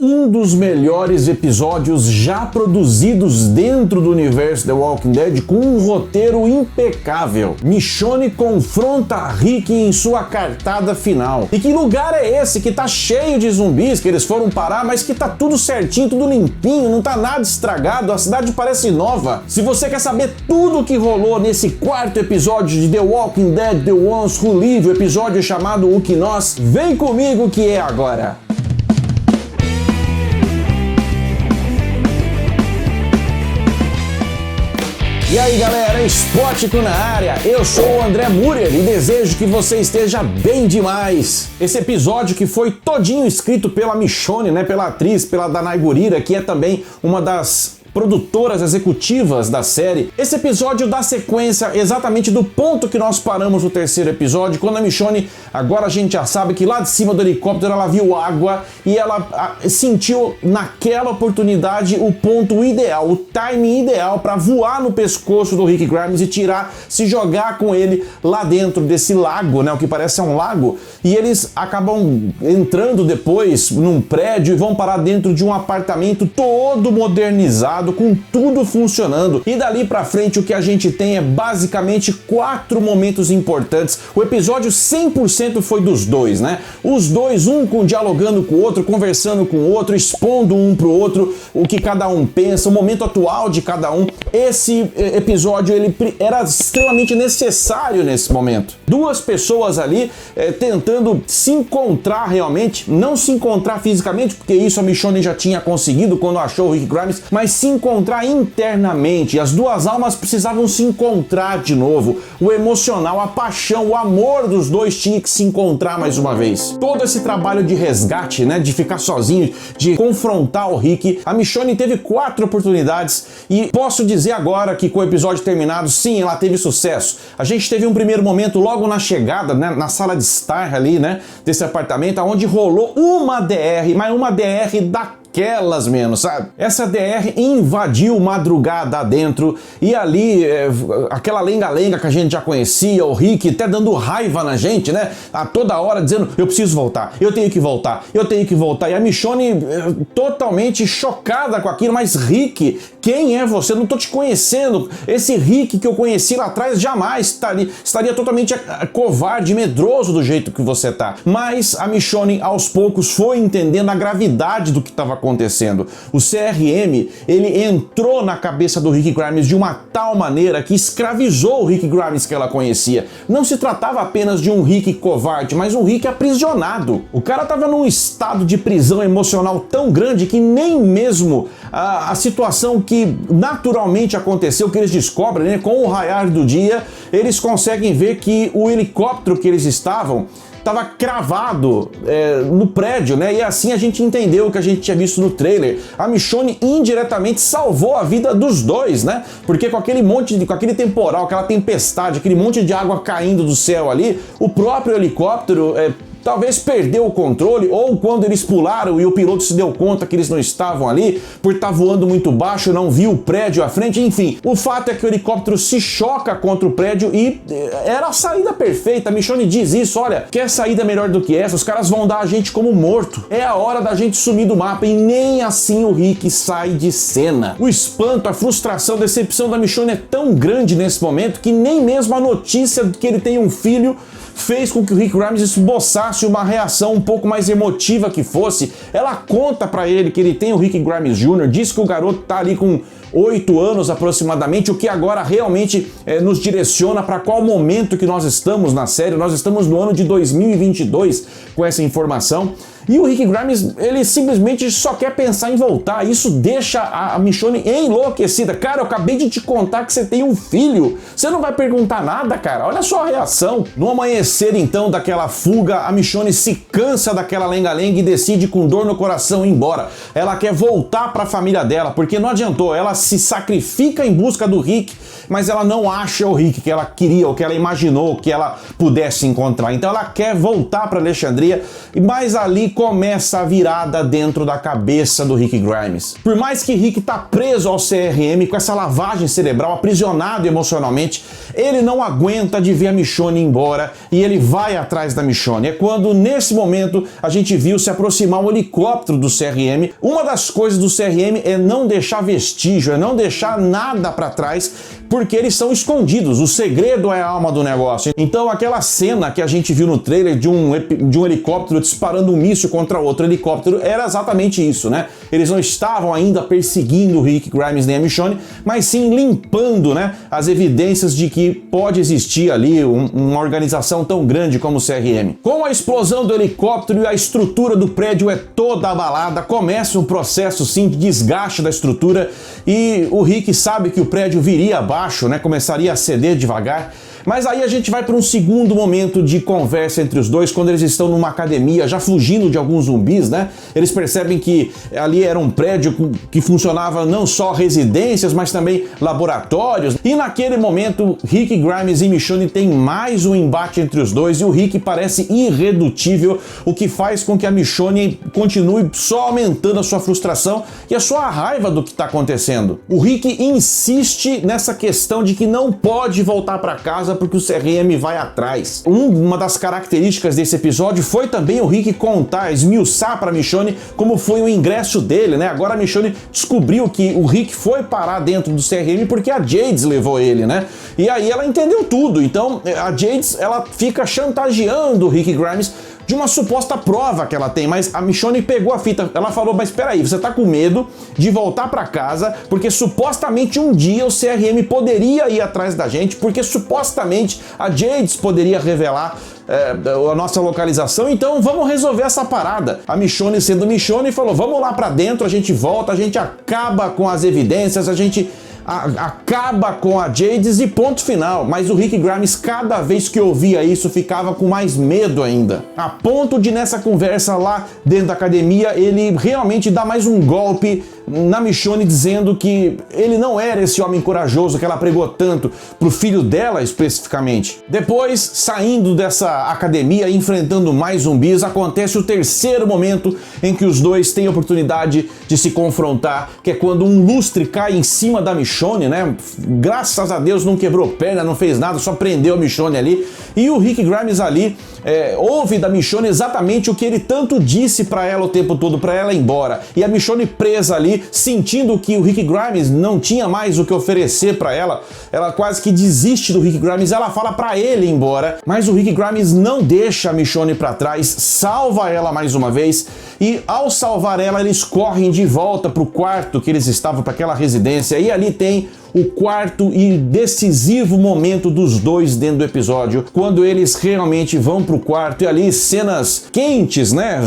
Um dos melhores episódios já produzidos dentro do universo The Walking Dead, com um roteiro impecável. Michonne confronta Rick em sua cartada final. E que lugar é esse que tá cheio de zumbis que eles foram parar, mas que tá tudo certinho, tudo limpinho, não tá nada estragado, a cidade parece nova. Se você quer saber tudo o que rolou nesse quarto episódio de The Walking Dead, The Ones Who Live, o episódio chamado O Que Nós, vem comigo que é agora. E aí galera, Spótico na área, eu sou o André Muriel e desejo que você esteja bem demais. Esse episódio que foi todinho escrito pela Michonne, né, pela atriz, pela Danai Gurira, que é também uma das produtoras executivas da série. Esse episódio dá sequência exatamente do ponto que nós paramos no terceiro episódio, quando a Michonne, agora a gente já sabe que lá de cima do helicóptero ela viu água e ela sentiu naquela oportunidade o ponto ideal, o timing ideal para voar no pescoço do Rick Grimes e se jogar com ele lá dentro desse lago, né, o que parece ser um lago, e eles acabam entrando depois num prédio e vão parar dentro de um apartamento todo modernizado, com tudo funcionando, e dali pra frente o que a gente tem é basicamente 4 momentos importantes. O episódio 100% foi dos dois, né? Os dois, um dialogando com o outro, conversando com o outro, expondo um pro outro o que cada um pensa, o momento atual de cada um. Esse episódio ele era extremamente necessário nesse momento. Duas pessoas ali tentando se encontrar realmente, não se encontrar fisicamente, porque isso a Michonne já tinha conseguido quando achou o Rick Grimes, mas se encontrar internamente. As duas almas precisavam se encontrar de novo. O emocional, a paixão, o amor dos dois tinha que se encontrar mais uma vez. Todo esse trabalho de resgate, né, de ficar sozinho, de confrontar o Rick, a Michonne teve 4 oportunidades e posso dizer agora que com o episódio terminado, sim, ela teve sucesso. A gente teve um primeiro momento logo na chegada, né, na sala de estar ali, né, desse apartamento, onde rolou uma DR, mas uma DR daquelas menos, sabe? Essa DR invadiu madrugada dentro e ali aquela lenga-lenga que a gente já conhecia, o Rick até dando raiva na gente, né? A toda hora dizendo, eu preciso voltar, eu tenho que voltar, eu tenho que voltar. E a Michonne totalmente chocada com aquilo, mas Rick, quem é você? Eu não tô te conhecendo. Esse Rick que eu conheci lá atrás jamais estaria totalmente covarde, medroso do jeito que você tá. Mas a Michonne aos poucos foi entendendo a gravidade do que estava acontecendo. O CRM, ele entrou na cabeça do Rick Grimes de uma tal maneira que escravizou o Rick Grimes que ela conhecia. Não se tratava apenas de um Rick covarde, mas um Rick aprisionado. O cara estava num estado de prisão emocional tão grande que nem mesmo a situação que naturalmente aconteceu, que eles descobrem, né, com o raiar do dia, eles conseguem ver que o helicóptero que eles estavam estava cravado no prédio, né? E assim a gente entendeu o que a gente tinha visto no trailer. A Michonne indiretamente salvou a vida dos dois, né? Porque com aquele temporal, aquela tempestade, aquele monte de água caindo do céu ali, o próprio helicóptero talvez perdeu o controle, ou quando eles pularam e o piloto se deu conta que eles não estavam ali, por estar voando muito baixo, não viu o prédio à frente, enfim. O fato é que o helicóptero se choca contra o prédio e era a saída perfeita. A Michonne diz isso, olha, quer saída melhor do que essa? Os caras vão dar a gente como morto. É a hora da gente sumir do mapa, e nem assim o Rick sai de cena. O espanto, a frustração, a decepção da Michonne é tão grande nesse momento que nem mesmo a notícia de que ele tem um filho fez com que o Rick Grimes esboçasse uma reação um pouco mais emotiva que fosse. Ela conta pra ele que ele tem o Rick Grimes Jr., diz que o garoto tá ali com 8 anos aproximadamente, o que agora realmente nos direciona para qual momento que nós estamos na série. Nós estamos no ano de 2022 com essa informação. E o Rick Grimes, ele simplesmente só quer pensar em voltar. Isso deixa a Michonne enlouquecida. Cara, eu acabei de te contar que você tem um filho. Você não vai perguntar nada, cara? Olha só a reação. No amanhecer, então, daquela fuga, a Michonne se cansa daquela lenga-lenga e decide, com dor no coração, ir embora. Ela quer voltar para a família dela, porque não adiantou. Ela se sacrifica em busca do Rick, mas ela não acha o Rick que ela queria, ou que ela imaginou que ela pudesse encontrar. Então ela quer voltar para Alexandria, mas ali começa a virada dentro da cabeça do Rick Grimes. Por mais que Rick tá preso ao CRM com essa lavagem cerebral, aprisionado emocionalmente, ele não aguenta de ver a Michonne ir embora e ele vai atrás da Michonne. É quando, nesse momento, a gente viu se aproximar um helicóptero do CRM. Uma das coisas do CRM é não deixar vestígio, é não deixar nada para trás, porque eles são escondidos. O segredo é a alma do negócio. Então, aquela cena que a gente viu no trailer de um helicóptero disparando um míssil contra outro helicóptero era exatamente isso, né? Eles não estavam ainda perseguindo o Rick Grimes nem a Michonne, mas sim limpando, né, as evidências de que pode existir ali uma organização tão grande como o CRM. Com a explosão do helicóptero e a estrutura do prédio é toda abalada, começa um processo sim de desgaste da estrutura e o Rick sabe que o prédio viria abaixo, né, começaria a ceder devagar. Mas aí a gente vai para um segundo momento de conversa entre os dois, quando eles estão numa academia, já fugindo de alguns zumbis, né? Eles percebem que ali era um prédio que funcionava não só residências, mas também laboratórios. E naquele momento, Rick Grimes e Michonne têm mais um embate entre os dois e o Rick parece irredutível, o que faz com que a Michonne continue só aumentando a sua frustração e a sua raiva do que está acontecendo. O Rick insiste nessa questão de que não pode voltar para casa porque o CRM vai atrás. Uma das características desse episódio foi também o Rick contar, esmiuçar para Michonne como foi o ingresso dele, né? Agora a Michonne descobriu que o Rick foi parar dentro do CRM porque a Jades levou ele, né? E aí ela entendeu tudo. Então a Jades, ela fica chantageando o Rick Grimes de uma suposta prova que ela tem, mas a Michonne pegou a fita, ela falou, mas peraí, você tá com medo de voltar para casa, porque supostamente um dia o CRM poderia ir atrás da gente, porque supostamente a Jades poderia revelar a nossa localização, então vamos resolver essa parada. A Michonne, sendo Michonne, falou, vamos lá para dentro, a gente volta, a gente acaba com as evidências, a gente acaba com a Jades e ponto final. Mas o Rick Grimes, cada vez que ouvia isso, ficava com mais medo ainda. A ponto de, nessa conversa lá dentro da academia, ele realmente dá mais um golpe na Michonne, dizendo que ele não era esse homem corajoso que ela pregou tanto pro filho dela especificamente. Depois, saindo dessa academia, enfrentando mais zumbis, acontece o terceiro momento em que os dois têm a oportunidade de se confrontar, que é quando um lustre cai em cima da Michonne, né? Graças a Deus não quebrou perna, não fez nada, só prendeu a Michonne ali. E o Rick Grimes ali ouve da Michonne exatamente o que ele tanto disse pra ela o tempo todo, pra ela ir embora. E a Michonne presa ali, sentindo que o Rick Grimes não tinha mais o que oferecer pra ela, ela quase que desiste do Rick Grimes, ela fala pra ele ir embora, mas o Rick Grimes não deixa a Michonne pra trás, salva ela mais uma vez, e ao salvar ela, eles correm de volta pro quarto que eles estavam, pra aquela residência, e ali tem o quarto e decisivo momento dos dois dentro do episódio, quando eles realmente vão pro quarto e ali cenas quentes, né,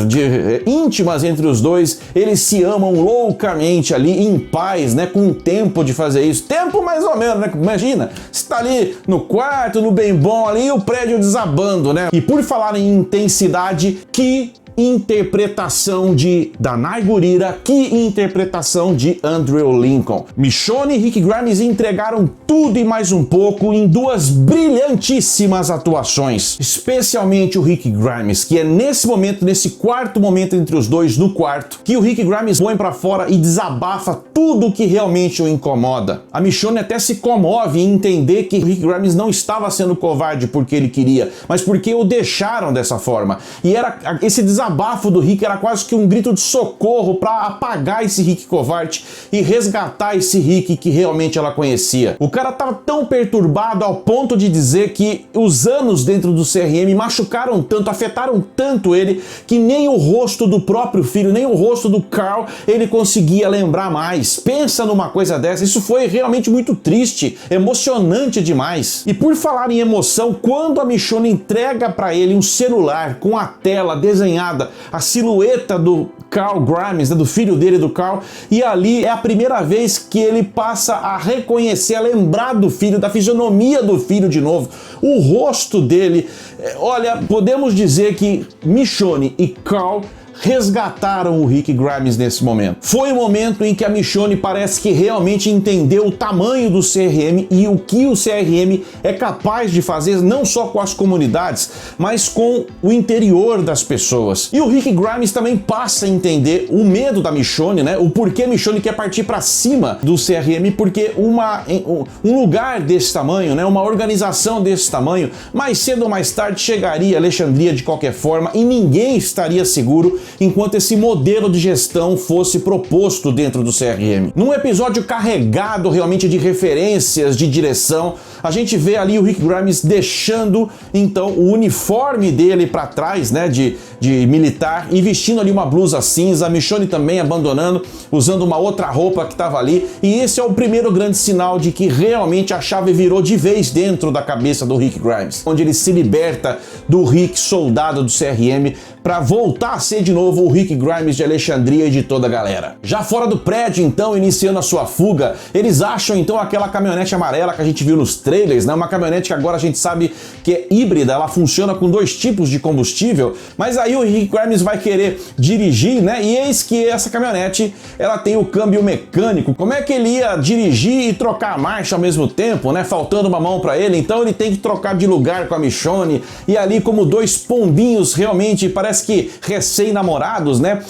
íntimas entre os dois, eles se amam loucamente ali, em paz, né, com tempo de fazer isso, tempo mais ou menos, né, imagina, você tá ali no quarto, no bem bom ali, e o prédio desabando, né, e por falar em intensidade, que interpretação de Danai Gurira, que interpretação de Andrew Lincoln. Michonne e Rick Grimes entregaram tudo e mais um pouco em duas brilhantíssimas atuações, especialmente o Rick Grimes, que é nesse momento, nesse quarto momento entre os dois no quarto, que o Rick Grimes põe pra fora e desabafa tudo que realmente o incomoda. A Michonne até se comove em entender que Rick Grimes não estava sendo covarde porque ele queria, mas porque o deixaram dessa forma. E era esse desabafo do Rick era quase que um grito de socorro para apagar esse Rick covarde e resgatar esse Rick que realmente ela conhecia. O cara tava tão perturbado ao ponto de dizer que os anos dentro do CRM machucaram tanto, afetaram tanto ele, que nem o rosto do próprio filho, nem o rosto do Carl ele conseguia lembrar mais. Pensa numa coisa dessa, isso foi realmente muito triste, emocionante demais. E por falar em emoção, quando a Michonne entrega para ele um celular com a tela desenhada, a silhueta do Carl Grimes, né, do filho dele, do Carl, e ali é a primeira vez que ele passa a reconhecer, a lembrar do filho, da fisionomia do filho de novo, o rosto dele. Olha, podemos dizer que Michonne e Carl resgataram o Rick Grimes nesse momento. Foi o momento em que a Michonne parece que realmente entendeu o tamanho do CRM e o que o CRM é capaz de fazer, não só com as comunidades, mas com o interior das pessoas. E o Rick Grimes também passa a entender o medo da Michonne, né? O porquê a Michonne quer partir para cima do CRM, porque um lugar desse tamanho, né? Uma organização desse tamanho, mais cedo ou mais tarde chegaria a Alexandria de qualquer forma e ninguém estaria seguro enquanto esse modelo de gestão fosse proposto dentro do CRM. Num episódio carregado realmente de referências, de direção, a gente vê ali o Rick Grimes deixando então o uniforme dele para trás, né, de militar, e vestindo ali uma blusa cinza, a Michonne também abandonando, usando uma outra roupa que estava ali, e esse é o primeiro grande sinal de que realmente a chave virou de vez dentro da cabeça do Rick Grimes, onde ele se liberta do Rick soldado do CRM para voltar a ser de novo o Rick Grimes de Alexandria e de toda a galera. Já fora do prédio, então, iniciando a sua fuga, eles acham então aquela caminhonete amarela que a gente viu nos trailers, né? Uma caminhonete que agora a gente sabe que é híbrida, ela funciona com 2 tipos de combustível, mas aí o Rick Grimes vai querer dirigir, né? E eis que essa caminhonete, ela tem o câmbio mecânico. Como é que ele ia dirigir e trocar a marcha ao mesmo tempo, né? Faltando uma mão para ele, então ele tem que trocar de lugar com a Michonne, e ali como 2 pombinhos realmente, parece que recém-namorados, né?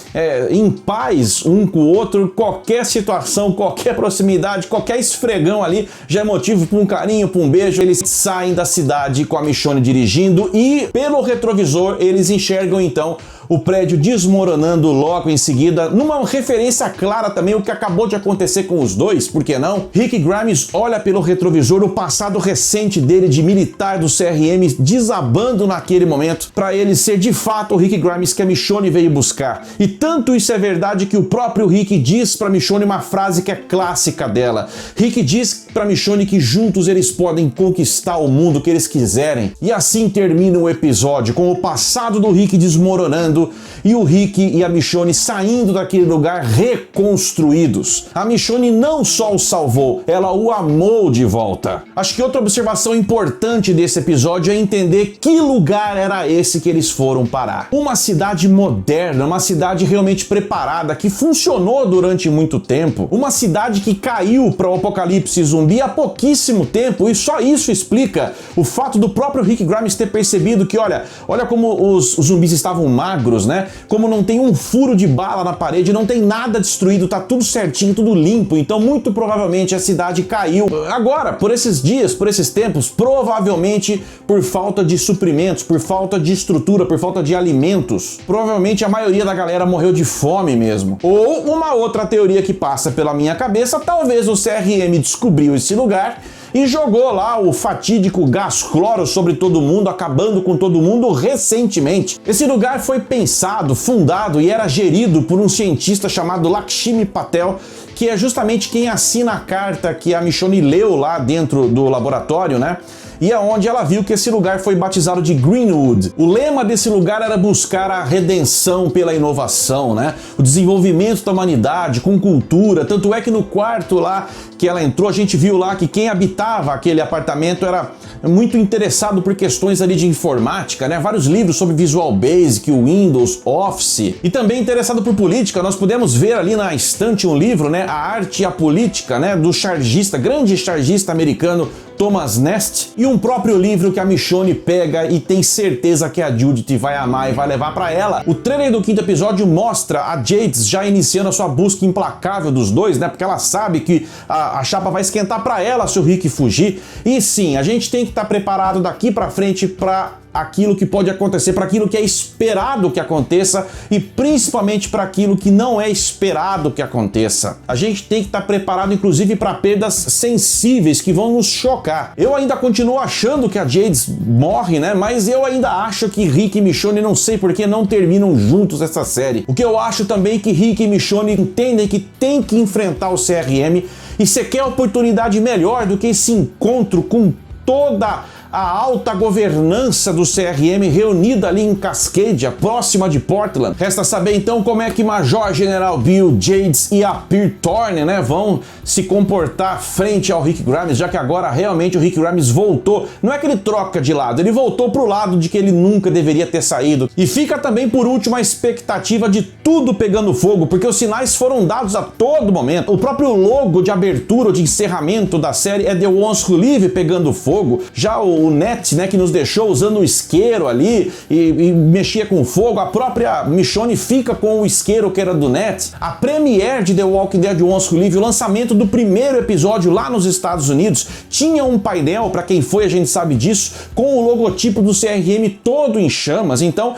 Em paz um com o outro, qualquer situação, qualquer proximidade, qualquer esfregão ali já é motivo para um carinho, para um beijo. Eles saem da cidade com a Michonne dirigindo e pelo retrovisor eles enxergam então o prédio desmoronando logo em seguida, numa referência clara também o que acabou de acontecer com os dois, por que não? Rick Grimes olha pelo retrovisor o passado recente dele de militar do CRM desabando naquele momento, para ele ser de fato o Rick Grimes que a Michonne veio buscar. E tanto isso é verdade que o próprio Rick diz pra Michonne uma frase que é clássica dela. Rick diz pra Michonne que juntos eles podem conquistar o mundo que eles quiserem. E assim termina o episódio, com o passado do Rick desmoronando e o Rick e a Michonne saindo daquele lugar reconstruídos. A Michonne não só o salvou, ela o amou de volta. Acho que outra observação importante desse episódio é entender que lugar era esse que eles foram parar. Uma cidade moderna, uma cidade realmente preparada, que funcionou durante muito tempo, uma cidade que caiu para o apocalipse zumbi há pouquíssimo tempo, e só isso explica o fato do próprio Rick Grimes ter percebido que, olha como os zumbis estavam magros, né? Como não tem um furo de bala na parede, não tem nada destruído, tá tudo certinho, tudo limpo, então muito provavelmente a cidade caiu. Agora, por esses dias, por esses tempos, provavelmente por falta de suprimentos, por falta de estrutura, por falta de alimentos. Provavelmente a maioria da galera morreu de fome mesmo. Ou uma outra teoria que passa pela minha cabeça, talvez o CRM descobriu esse lugar e jogou lá o fatídico gás cloro sobre todo mundo, acabando com todo mundo recentemente. Esse lugar foi pensado, fundado e era gerido por um cientista chamado Lakshmi Patel, que é justamente quem assina a carta que a Michonne leu lá dentro do laboratório, né? E é onde ela viu que esse lugar foi batizado de Greenwood. O lema desse lugar era buscar a redenção pela inovação, né? O desenvolvimento da humanidade com cultura. Tanto é que no quarto lá que ela entrou, a gente viu lá que quem habitava aquele apartamento era muito interessado por questões ali de informática, né? Vários livros sobre Visual Basic, Windows, Office, e também interessado por política. Nós pudemos ver ali na estante um livro, né? A Arte e a Política, né? Do chargista, grande chargista americano Thomas Nast, e um próprio livro que a Michonne pega e tem certeza que a Judith vai amar e vai levar para ela. O trailer do 5º episódio mostra a Jades já iniciando a sua busca implacável dos dois, né? Porque ela sabe que a chapa vai esquentar para ela se o Rick fugir. E sim, a gente tem que estar preparado daqui para frente para aquilo que pode acontecer, para aquilo que é esperado que aconteça e principalmente para aquilo que não é esperado que aconteça. A gente tem que estar preparado inclusive para perdas sensíveis que vão nos chocar. Eu ainda continuo achando que a Jades morre, né? Mas eu ainda acho que Rick e Michonne, não sei por que não terminam juntos essa série. O que eu acho também é que Rick e Michonne entendem que tem que enfrentar o CRM, e você quer oportunidade melhor do que esse encontro com toda a alta governança do CRM reunida ali em Cascadia, próxima de Portland. Resta saber então como é que Major General Bill Jades e a Peer Thorne, né, vão se comportar frente ao Rick Grimes, já que agora realmente o Rick Grimes voltou. Não é que ele troca de lado, ele voltou pro lado de que ele nunca deveria ter saído. E fica também por último a expectativa de tudo pegando fogo, porque os sinais foram dados a todo momento. O próprio logo de abertura ou de encerramento da série é The Ones Who Live pegando fogo. Já o Ned, né, que nos deixou usando o isqueiro ali e mexia com fogo, a própria Michonne fica com o isqueiro que era do Ned. A premiere de The Walking Dead Ones Who Live, o lançamento do primeiro episódio lá nos Estados Unidos, tinha um painel, para quem foi a gente sabe disso, com o logotipo do CRM todo em chamas. Então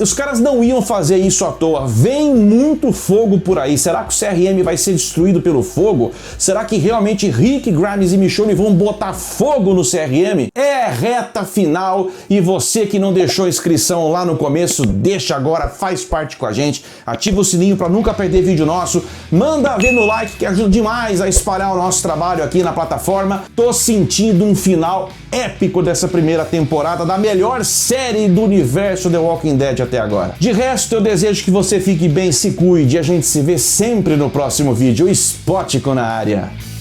os caras não iam fazer isso à toa. Vem muito fogo por aí. Será que o CRM vai ser destruído pelo fogo? Será que realmente Rick, Grimes e Michonne vão botar fogo no CRM? É reta final e você que não deixou inscrição lá no começo, deixa agora, faz parte com a gente. Ativa o sininho para nunca perder vídeo nosso. Manda ver no like que ajuda demais a espalhar o nosso trabalho aqui na plataforma. Tô sentindo um final épico dessa primeira temporada da melhor série do universo The Walking Dead até agora. De resto, eu desejo que você fique bem, se cuide e a gente se vê sempre no próximo vídeo. Spótico na área.